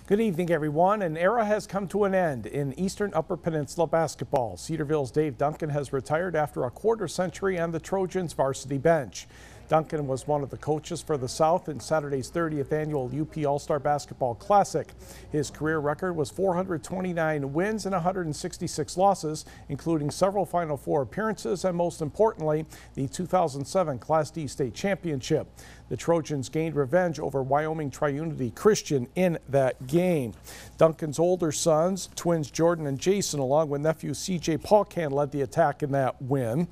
Good evening, everyone. An era has come to an end in Eastern Upper Peninsula basketball. Cedarville's Dave Duncan has retired after a quarter century on the Trojans varsity bench. Duncan was one of the coaches for the South in Saturday's 30th annual UP All-Star Basketball Classic. His career record was 429 wins and 166 losses, including several Final Four appearances and, most importantly, the 2007 Class D state championship. The Trojans gained revenge over Wyoming Triunity Christian in that game. Duncan's older sons, twins Jordan and Jason, along with nephew CJ Paulcan, led the attack in that win.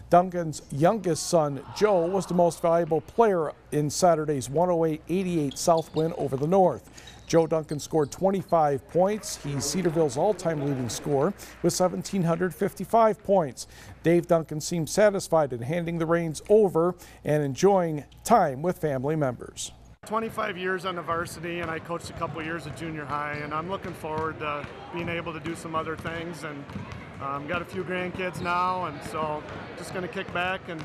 Duncan's youngest son, Joe, was the most valuable player in Saturday's 108-88 South win over the North. Joe Duncan scored 25 points. He's Cedarville's all-time leading scorer with 1,755 points. Dave Duncan seemed satisfied in handing the reins over and enjoying time with family members. 25 years on the varsity, and I coached a couple years at junior high, and I'm looking forward to being able to do some other things, and got a few grandkids now, and so just going to kick back. And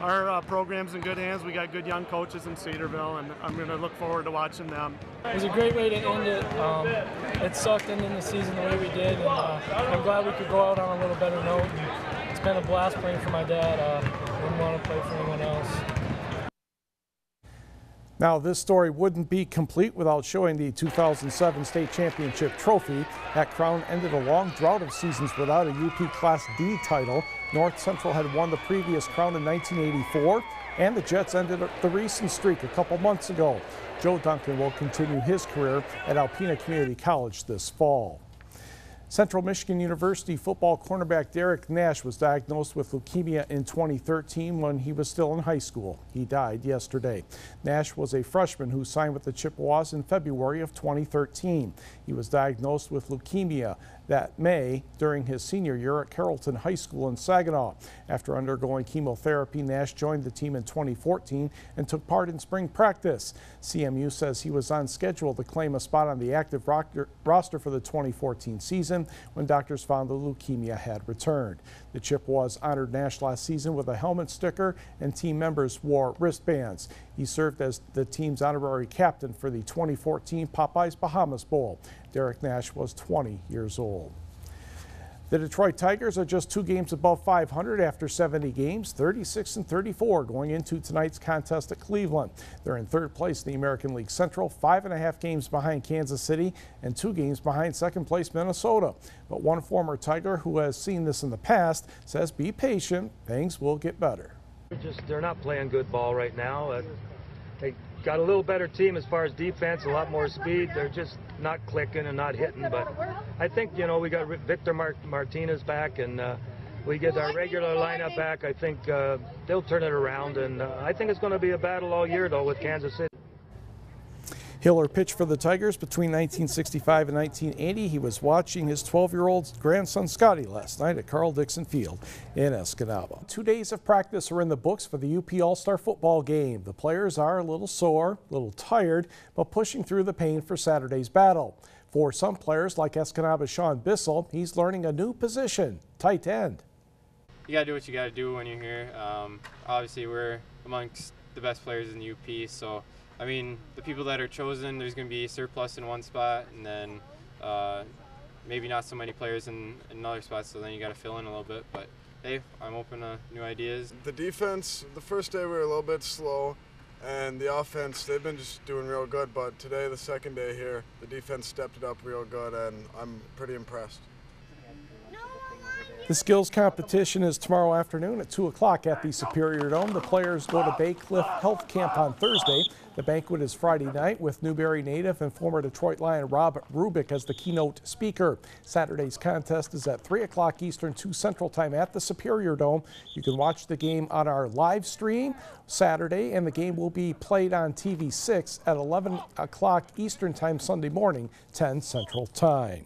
our program's in good hands. We got good young coaches in Cedarville, and I'm going to look forward to watching them. It was a great way to end it. It sucked ending the season the way we did, and I'm glad we could go out on a little better note. And it's been a blast playing for my dad. Wouldn't want to play for anyone else. Now, this story wouldn't be complete without showing the 2007 state championship trophy. That crown ended a long drought of seasons without a UP Class D title. North Central had won the previous crown in 1984, and the Jets ended the recent streak a couple months ago. Joe Duncan will continue his career at Alpena Community College this fall. Central Michigan University football cornerback Derek Nash was diagnosed with leukemia in 2013 when he was still in high school. He died yesterday. Nash was a freshman who signed with the Chippewas in February of 2013. He was diagnosed with leukemia that May during his senior year at Carrollton High School in Saginaw. After undergoing chemotherapy, Nash joined the team in 2014 and took part in spring practice. CMU says he was on schedule to claim a spot on the active roster for the 2014 season when doctors found the leukemia had returned. The Chippewas honored Nash last season with a helmet sticker, and team members wore wristbands. He served as the team's honorary captain for the 2014 Popeyes Bahamas Bowl. Derek Nash was 20 years old. The Detroit Tigers are just 2 games above 500 after 70 games, 36-34 going into tonight's contest at Cleveland. They're in 3rd place in the American League Central, 5.5 games behind Kansas City and 2 games behind 2nd place Minnesota. But one former Tiger who has seen this in the past says be patient, things will get better. They're not playing good ball right now. They got a little better team as far as defense, a lot more speed. They're just not clicking and not hitting. But I think, you know, we got Victor Martinez back, and we get our regular lineup back. I think they'll turn it around, and I think it's going to be a battle all year, though, with Kansas City. Hiller pitched for the Tigers between 1965 and 1980. He was watching his 12-year-old grandson Scotty last night at Carl Dixon Field in Escanaba. 2 days of practice are in the books for the UP All-Star football game. The players are a little sore, a little tired, but pushing through the pain for Saturday's battle. For some players, like Escanaba's Sean Bissell, he's learning a new position, tight end. You got to do what you got to do when you're here. Obviously, we're amongst the best players in the UP, so I mean, the people that are chosen, there's going to be surplus in one spot, and then maybe not so many players in another spot, so then you got to fill in a little bit. But hey, I'm open to new ideas. The defense, the first day we were a little bit slow, and the offense, they've been just doing real good. But today, the second day here, the defense stepped it up real good, and I'm pretty impressed. The skills competition is tomorrow afternoon at 2 o'clock at the Superior Dome. The players go to Bay Cliff Health Camp on Thursday. The banquet is Friday night with Newberry native and former Detroit Lion Rob Rubick as the keynote speaker. Saturday's contest is at 3 o'clock Eastern, 2 Central Time at the Superior Dome. You can watch the game on our live stream Saturday, and the game will be played on TV6 at 11 o'clock Eastern Time Sunday morning, 10 Central Time.